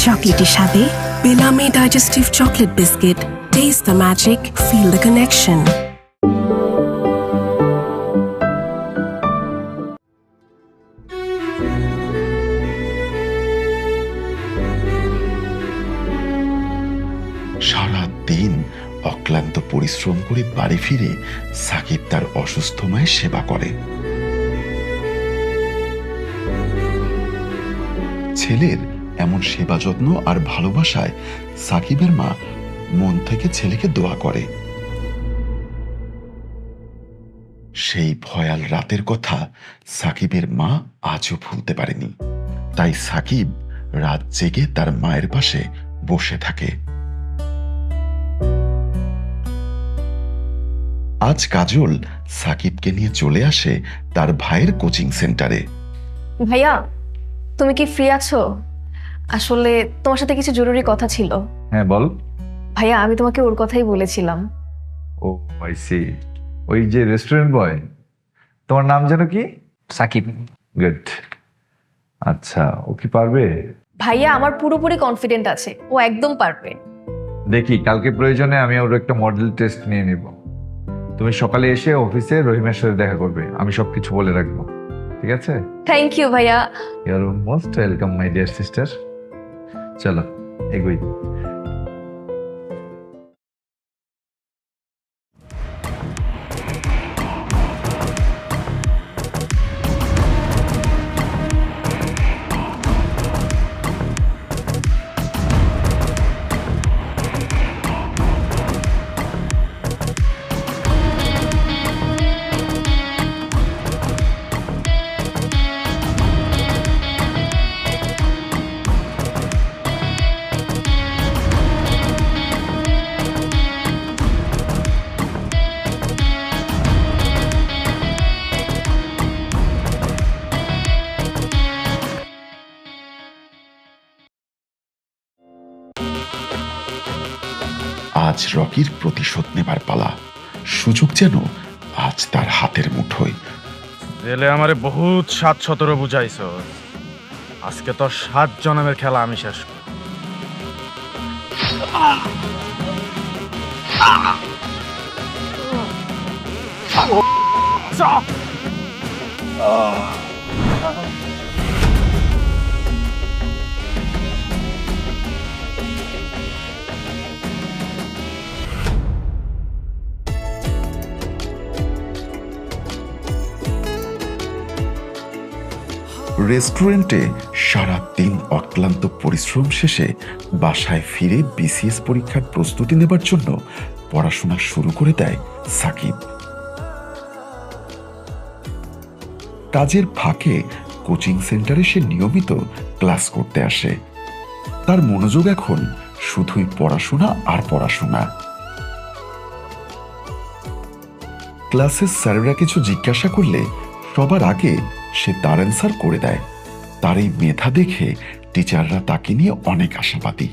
Chocolatey স্বাদে Bellamy digestive chocolate biscuit. Taste the magic, feel the connection. সারা দিন অক্লান্ত পরিশ্রম করে বাড়ি ফিরে সাকিব তার অসুস্থ মায়ের সেবা করে। ছেলের এমন সেবা যত্ন আর ভালোবাসায় সাকিবের মা মন থেকে ছেলেকে দোয়া করে। সেই ভয়াল রাতের কথা সাকিবের মা আজও ভুলতে পারেনি। তাই সাকিব রাত জেগে তার মায়ের পাশে বসে থাকে। আজ কাজল সাকিবকে নিয়ে চলে আসে তার ভাইয়ের কোচিং সেন্টারে। ভাইয়া, তুমি কি ফ্রি আছো? আসলে তোমার সাথে কিছু জরুরি কথা ছিল। হ্যাঁ বল। ভাইয়া, আমি তোমাকে ওর কথাই বলেছিলাম। ও আই সি, ওই যে রেস্টুরেন্ট বয়, তোমার নাম যেন কি? সাকিব। গুড। আচ্ছা, ও কি পারবে? ভাইয়া, আমার পুরোপুরি কনফিডেন্ট আছে ও একদম পারবে। দেখি, কালকে প্রয়োজনে আমি ওর একটা মডেল টেস্ট নিয়ে নিব। তুমি সকালে এসে অফিসে রহিমের সাথে দেখা করবে, আমি সবকিছু বলে রাখবো, ঠিক আছে? থ্যাংক ইউ ভাইয়া। You are most welcome my dear sister. চলো এগোই। আজ রকির প্রতিশোধ নেবার পালা। সুযোগ যেন আজ তার হাতের মুঠোয়। জেলে আমারে বহুত ৭-১৭ বুঝাইছ, আজকে তোর ৭ জনমের খেলা আমি শেষ করব। রেস্টুরেন্টে সারাদিন অক্লান্ত পরিশ্রম শেষে বাসায় ফিরে বিসিএস পরীক্ষার প্রস্তুতি নেবার জন্য পড়াশোনা শুরু করে দেয় সাকিব। কাজের ফাঁকে কোচিং সেন্টারে সে নিয়মিত ক্লাস করতে আসে। তার মনোযোগ এখন শুধুই পড়াশোনা আর পড়াশোনা। ক্লাসের স্যারেরা কিছু জিজ্ঞাসা করলে সবার আগে সে তার অ্যান্সার করে দেয়। তার এই মেধা দেখে টিচাররা তাকে নিয়ে অনেক আশাবাদী।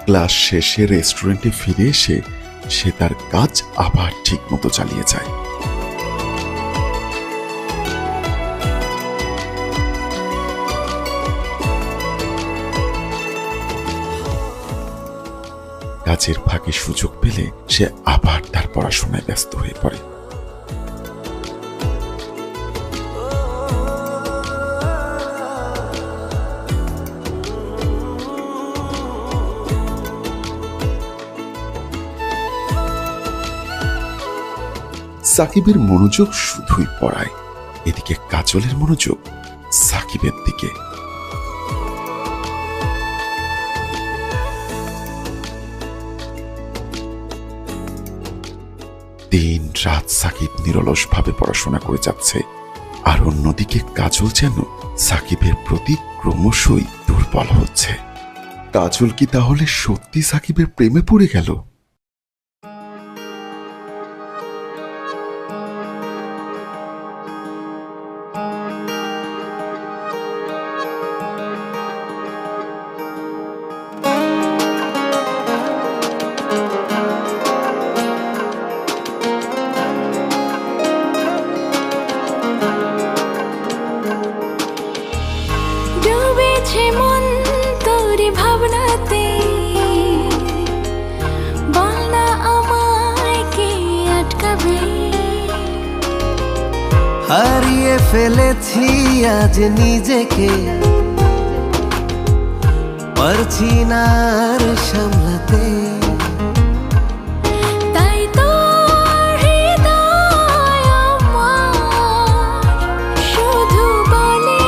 ক্লাস শেষে রেস্টুরেন্টে ফিরে এসে সে তার কাজ আবার ঠিক মতো চালিয়ে যায়। কাজের ফাঁকে সুযোগ পেলে সে আবার তার পড়াশোনায় ব্যস্ত হয়ে পড়ে। সাকিবের মনোযোগ শুধুই পড়ায়, এদিকে কাজলের মনোযোগ সাকিবের দিকে। দিন রাত সাকিব নিরলসভাবে পড়াশোনা করে যাচ্ছে, আর অন্যদিকে কাজল যেন সাকিবের প্রতি ক্রমশই দুর্বল হচ্ছে। কাজল কি তাহলে সত্যি সাকিবের প্রেমে পড়ে গেল? হারিয়ে ফেলেছি আজ নিজেকে, পারছি না আর সামলাতে। তাই তো হৃদয় আমার শুধু বলে,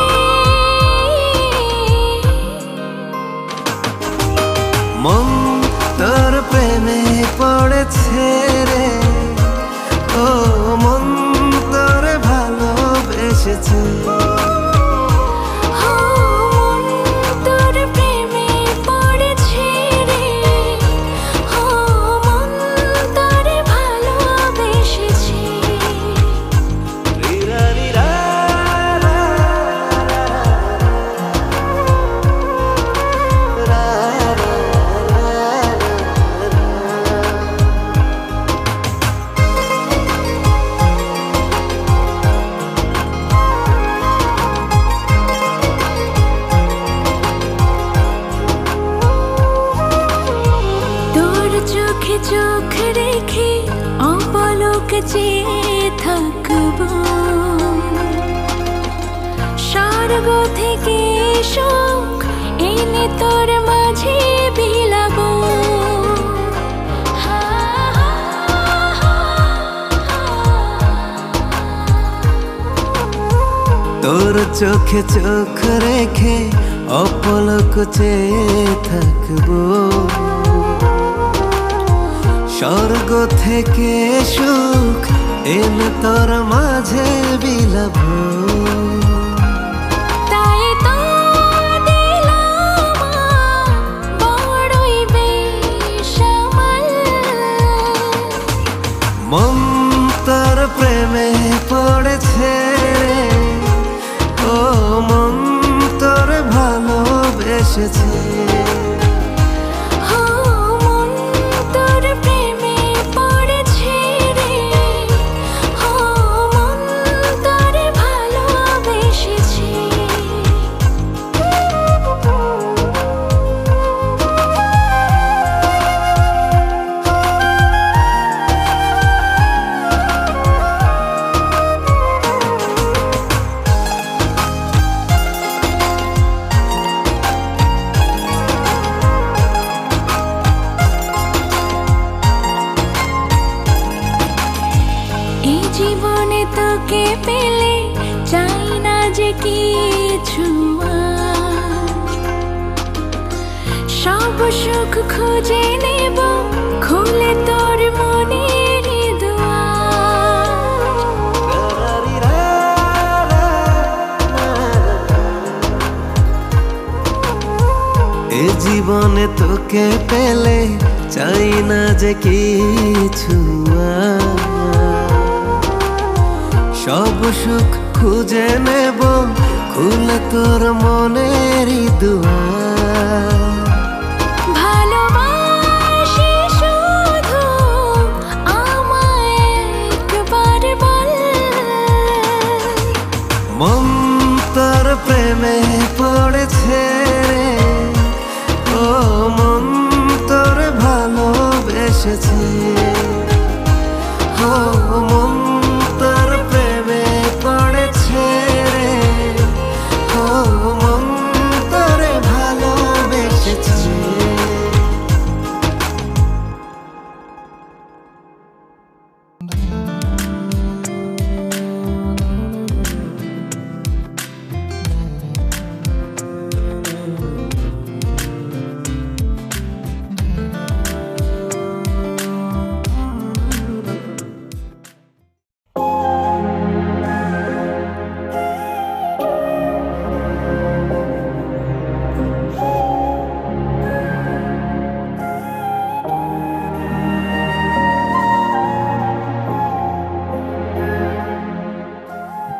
মন তোর প্রেমে পড়েছে রে, ও মন তোর ভালোবেসেছে। ও মন তোর প্রেমে পড়েছে রে, ও মন তোর ভালোবেসেছে। তোর চোখে চোখ রেখে অপলক চেয়ে থাকবো, স্বর্গ থেকে সুখ এনে তোর মাঝে বিলাবো। তোর চোখে চোখ রেখে অপলক চেয়ে থাকবো, স্বর্গ থেকে সুখ এনে তোর মাঝে বিলাবো। তাই তো দিলাম বড়ই বেসামাল, মন তোর প্রেমে পড়েছে রে, ও মন তোর ভালোবেসেছে। ও মন তোর প্রেমে পড়েছে রে, ও মন তোর ভালোবেসেছে। এই জীবনে তোকে পেলে চাই না যে কিছু আর, সব সুখ খুঁজে নেব খুলে তোর মনের দুয়ার। এ জীবনে তোকে পেলে চাই না যে কিছু আর, সব সুখ খুঁজে নেব খুলে তোর মনেরই দুয়ার। ভালোবাসি শুধু আমায় একবার বল, মন তোর প্রেমে পড়েছে রে, ও মন তোর ভালোবেসেছে। ও মন তোর প্রেমে পড়েছে রে, ও মন তোর ভালোবেসেছে।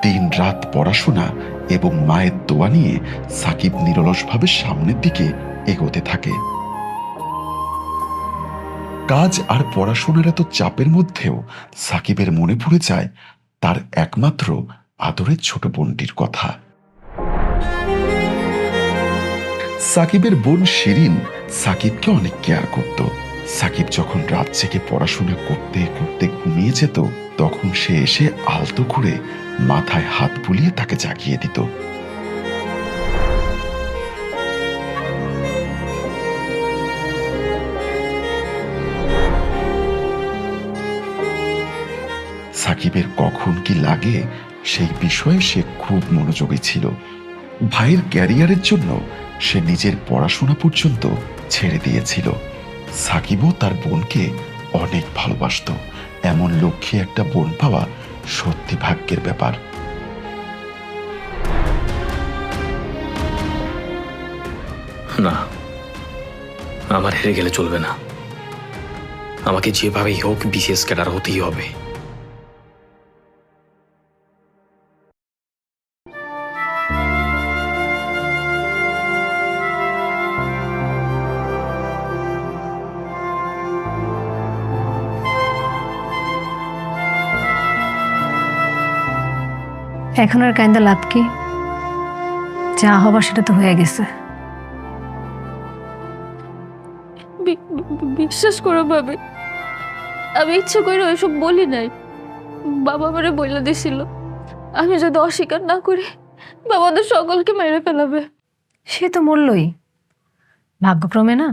দিনরাত পড়াশোনা এবং মায়ের দোয়া নিয়ে সাকিব নিরলসভাবে সামনের দিকে এগোতে থাকে। কাজ আর পড়াশোনার এত চাপের মধ্যেও সাকিবের মনে পড়ে যায় তার একমাত্র আদরের ছোট বোনটির কথা। সাকিবের বোন শিরিন সাকিবকে অনেক কেয়ার করত। সাকিব যখন রাত জেগে পড়াশোনা করতে করতে ঘুমিয়ে যেত তখন সে এসে আলতো করে মাথায় হাত বুলিয়ে তাকে জাগিয়ে দিত। সাকিবের কখন কি লাগে সেই বিষয়ে সে খুব মনোযোগী ছিল। ভাইয়ের ক্যারিয়ারের জন্য সে নিজের পড়াশোনা পর্যন্ত ছেড়ে দিয়েছিল। সাকিবও তার বোনকে অনেক ভালোবাসতো। এমন লক্ষ্যে একটা বোন পাওয়া সত্যি ভাগ্যের ব্যাপার। না, আমার হেরে গেলে চলবে না। আমাকে যেভাবেই হোক বিসিএস ক্যাডার হতেই হবে। এখন আর কাইন্দা লাভ কি? যা হবার সেটা তো হয়ে গেছে। বিশ্বাস করো ভাবি, আমি ইচ্ছে করে ওইসব বলি নাই। বাবা আমারে বইলা দিছিল আমি যদি অস্বীকার না করি বাবা ওদের সকলকে মেরে ফেলাবে। সে তো মরলই, ভাগ্যক্রমে না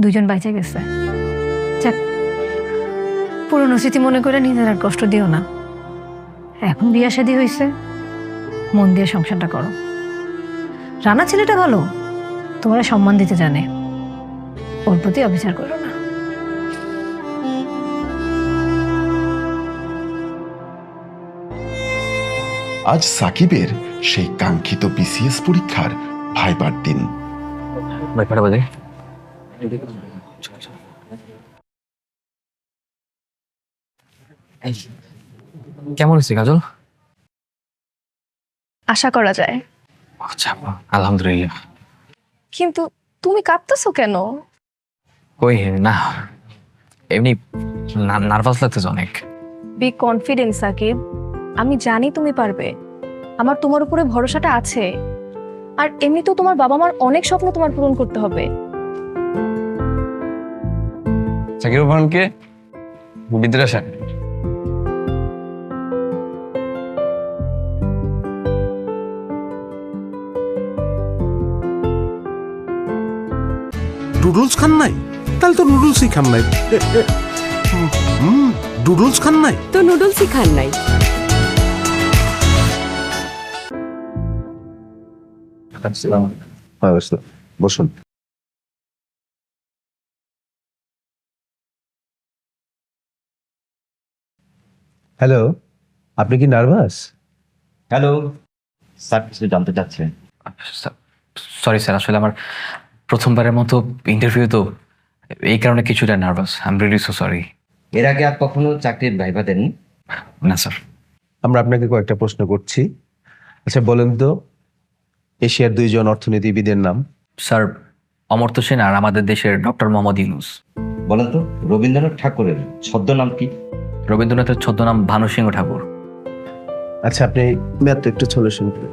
দুজন বাইচে গেছে। যাক, পুরনো স্মৃতি মনে করে নিজের আর কষ্ট দিও না। এখন বিয়া শাদী হয়েছে, মন দিয়ে সংসারটা করো। রানা ছেলেটা ভালো, তোমরা সম্মান দিতে জানে, ওর প্রতি অবিচার করো না। আজ সাকিবের সেই কাঙ্ক্ষিত বিসিএস পরীক্ষার ভাইবার দিন। কেমন হয়েছে কাজল? আশা করা যায়। আচ্ছা, আলহামদুলিল্লাহ। কিন্তু তুমি কাঁদতেছো কেন? ওই না, এমনি নার্ভাস লাগতেছে অনেক। বি কনফিডেন্ট সাকিব, আমি জানি তুমি পারবে। আমার তোমার উপরে ভরসাটা আছে। আর এমনিতেও তোমার বাবা মার অনেক স্বপ্ন তোমার পূরণ করতে হবে। সাকিব ভানকে বিদ্রাসা নুডলস খান নাই? তাহলে তো নুডলসই খান নাই। নুডলস খান নাই তো নুডলসই খান নাই। বসুন। হ্যালো, আপনি কি নার্ভাস? হ্যালো স্যার, কিছু জানতে চাচ্ছেন? সরি স্যার, আসলে আমার প্রথমবারের মতো ইন্টারভিউ তো, এই কারণে কিছুটা nervous. I am really so sorry. এর আগে আর কখনো চাকরির ভাইবা দেননি? না স্যার। আমরা আপনাকে কয়েকটা প্রশ্ন করছি। আচ্ছা বলেন তো, এশিয়ার দুইজন অর্থনীতিবিদের নাম? স্যার, অমর্ত্য সেন আর আমাদের দেশের ডক্টর মোহাম্মদ ইউনূস। বলেন তো, রবীন্দ্রনাথ ঠাকুরের ছদ্মনাম কি? রবীন্দ্রনাথের ছদ্মনাম ভানুসিংহ ঠাকুর। আচ্ছা, আপনি ম্যাথটা একটু সলিউশন করেন।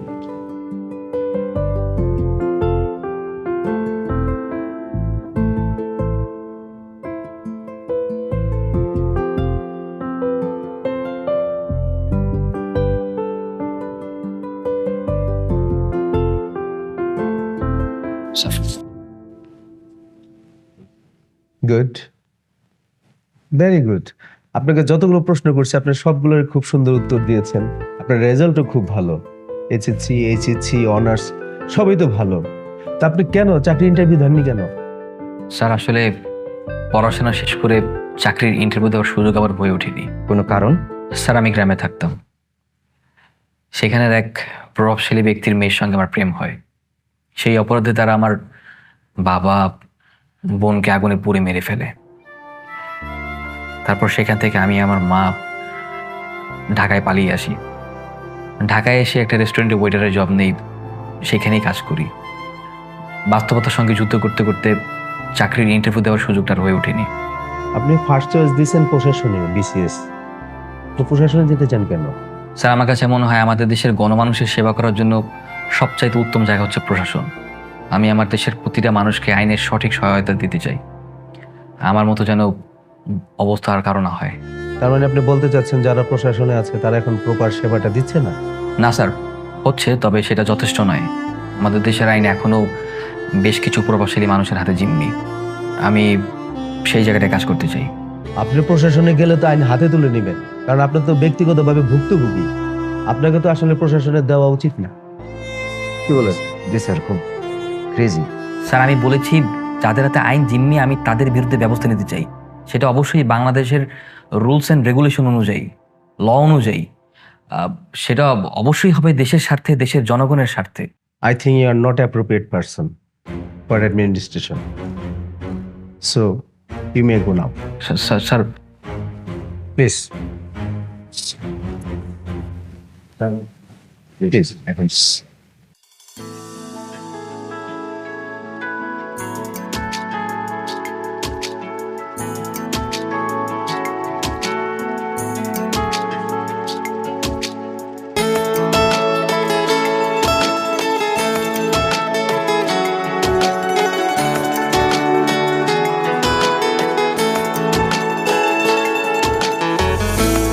Good, very good. আপনাকে যতগুলো প্রশ্ন করছি আপনি সবগুলোর খুব সুন্দর উত্তর দিয়েছেন। আপনার রেজাল্টও খুব ভালো, এইচএসসি, এইচএসসি, অনার্স সবই তো ভালো। তা আপনি কেন চাকরি ইন্টারভিউ দেননি কেন? স্যার, আসলে পড়াশোনা শেষ করে চাকরির ইন্টারভিউ দেওয়ার সুযোগ আবার হয়ে ওঠেনি। কোনো কারণ? স্যার, আমি গ্রামে থাকতাম। সেখানের এক প্রভাবশালী ব্যক্তির মেয়ের সঙ্গে আমার প্রেম হয়। সেই অপরাধে তারা আমার বাবা বোনকে আগুনে পুড়ে মেরে ফেলে। তারপর সেখান থেকে আমি আমার মা ঢাকায় পালিয়ে আসি। ঢাকায় এসে একটা রেস্টুরেন্টে ওয়েটারের জব নেই, সেখানেই কাজ করি। বাস্তবতার সঙ্গে যুদ্ধ করতে করতে চাকরির ইন্টারভিউ দেওয়ার সুযোগটা আর হয়ে ওঠেনি। আপনি ফার্স্ট চয়েস দিয়েছেন প্রশাসনে, বিসিএস, তো প্রশাসনে যেতে চান কেন? স্যার, আমার কাছে মনে হয় আমাদের দেশের গণমানুষের সেবা করার জন্য সবচাইতে উত্তম জায়গা হচ্ছে প্রশাসন। আমি আমার দেশের প্রতিটা মানুষকে আইনের সঠিক সহায়তা দিতে চাই। আমার মতো যেন অবস্থা আর কারো না হয়। তার মানে আপনি বলতে চাচ্ছেন যারা প্রশাসনে আছে তারা এখন প্রপার সেবাটা দিচ্ছে না? না স্যার, হচ্ছে, তবে সেটা যথেষ্ট নয়। আমাদের দেশের আইন এখনও বেশ কিছু প্রভাবশালী মানুষের হাতে জিম্মি। আমি সেই জায়গাটায় কাজ করতে চাই। আপনি প্রশাসনে গেলে তো আইন হাতে তুলে নেবেন, কারণ আপনি তো ব্যক্তিগতভাবে ভুক্তভোগী। আপনাকে তো আসলে প্রশাসনের দেওয়া উচিত না, কি বলেন? জি স্যার, খুব ক্রেজি। স্যার, আমি বলেছি যাদের হাতে আইন জিম্মি আমি তাদের বিরুদ্ধে ব্যবস্থা নিতে চাই। সেটা অবশ্যই বাংলাদেশের রুলস অ্যান্ড রেগুলেশন অনুযায়ী, ল অনুযায়ী। সেটা অবশ্যই হবে দেশের স্বার্থে, দেশের জনগণের স্বার্থে। I think you are not appropriate person for administration. So, you may go now. Sir, Please. Please.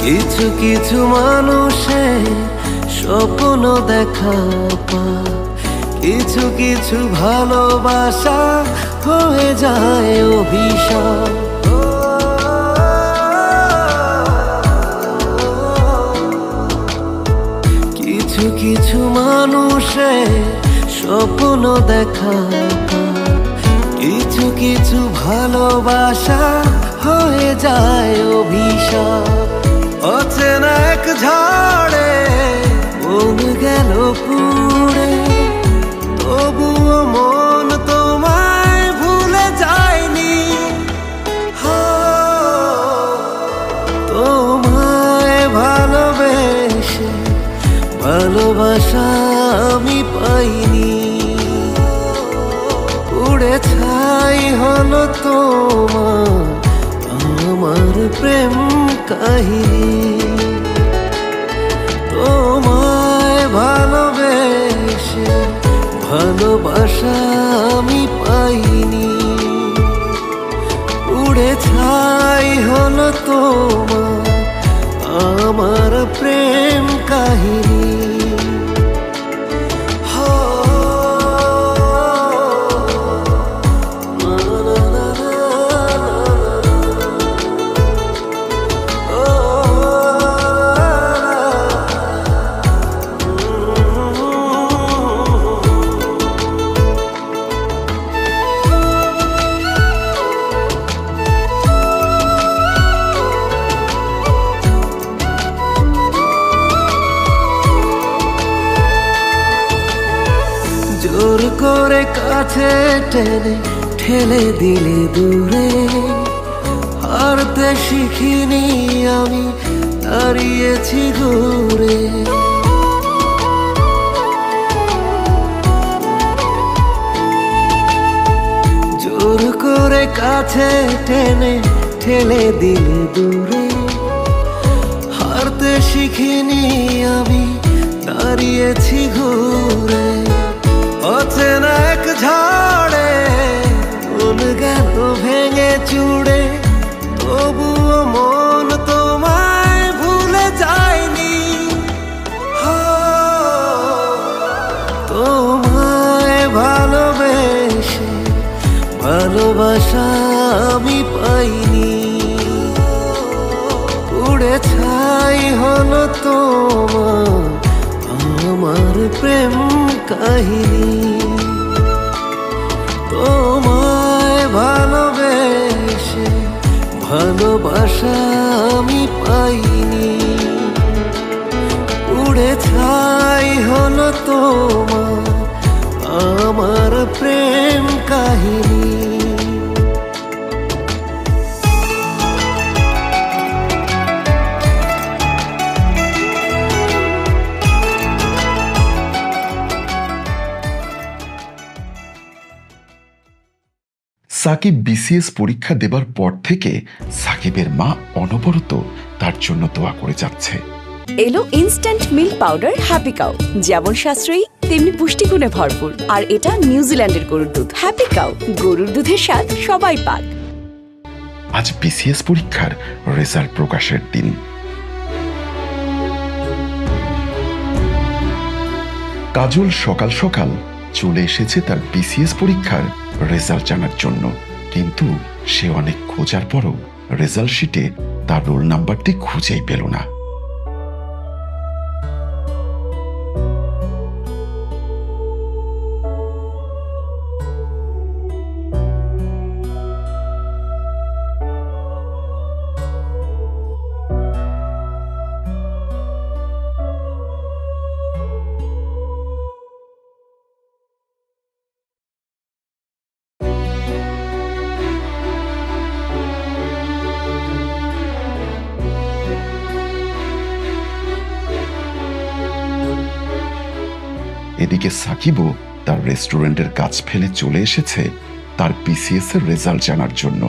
কিছু কিছু মানুষে স্বপ্ন দেখা পায়, কিছু কিছু ভালোবাসা হয়ে যায় অভিশাপ। কিছু কিছু মানুষে স্বপ্ন দেখা পায়, কিছু কিছু ভালোবাসা হয়ে যায় অভিশাপ। অচেনা এক ঝড়ে মন গেল পুড়ে, তবুও মন তোমায় ভুলে যায়নি। তোমায় ভালোবেসে ভালোবাসা আমি পাইনি, উড়ে ছাই হলো তোমার আমার প্রেম কাহিনী। তোমায় ভালোবেসে ভালোবাসা আমি পাইনি, উড়ে ছাই হলো তোমার আমার প্রেম কাহিনী। জোর করে কাছে টেনে ঠেলে দিলে দূরে, হারতে শিখিনি আমি দাঁড়িয়েছি ঘুরে। জোর করে কাছে টেনে ঠেলে দিলে দূরে, হারতে শিখিনি আমি দাঁড়িয়েছি ঘুরে। অচেনা এক ঝড়ে মন গেল ভেঙে চুড়ে, তবুও মন তোমায় ভুলে যায়নি। তোমায় ভালোবেসে ভালোবাসা আমি পাইনি, উড়ে ছাই হলো তোমার আমার প্রেম কাহিনী। তোমায় ভালোবেসে ভালোবাসা আমি পাইনি, উড়ে ছাই হলো তোমার আমার প্রেম কাহিনী। সাকিব বিসিএস পরীক্ষা দেবার পর থেকে সাকিবের মা অনবরত তার জন্য দোয়া করে যাচ্ছে। এলো instant milk powder happy cow, যেমন সাশ্রয়ী তেমনি পুষ্টিগুণে ভরপুর। আর এটা নিউজিল্যান্ডের গরুর দুধ। হ্যাপি কাউ, গরুর দুধের স্বাদ সবাই পাক। আজ বিসিএস পরীক্ষার রেজাল্ট প্রকাশের দিন। কাজল সকাল সকাল চলে এসেছে তার বিসিএস পরীক্ষার রেজাল্ট জানার জন্য, কিন্তু সে অনেক খোঁজার পরও রেজাল্ট শিটে তার রোল নাম্বারটি খুঁজেই পেল না। এদিকে সাকিবও তার রেস্টুরেন্টের কাজ ফেলে চলে এসেছে তার বিসিএস এর রেজাল্ট জানার জন্য।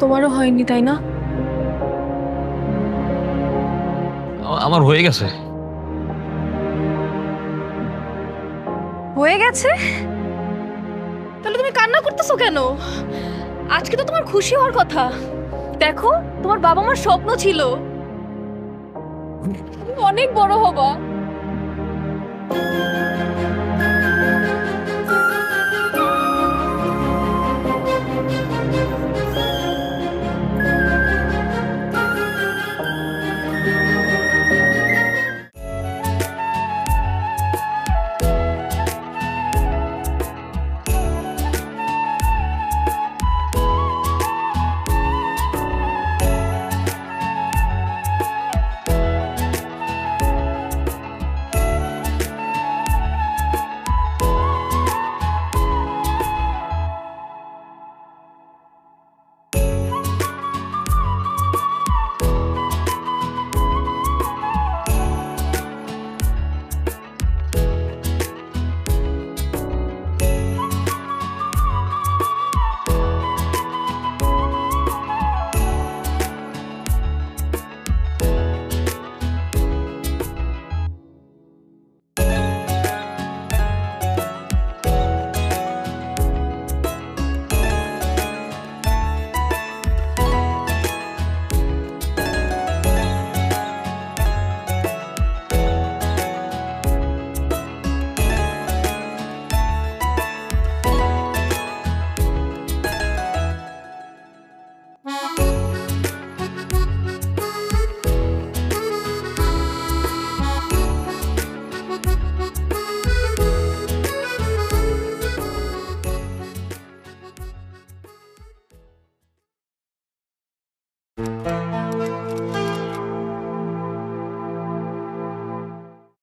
তোমারও হয়নি তাই না? আমার হয়ে গেছে। হয়ে গেছে? তাহলে তুমি কান্না করতেছো কেন? আজকে তো তোমার খুশি হওয়ার কথা। দেখো, তোমার বাবা মার স্বপ্ন ছিল তুমি অনেক বড় হবা।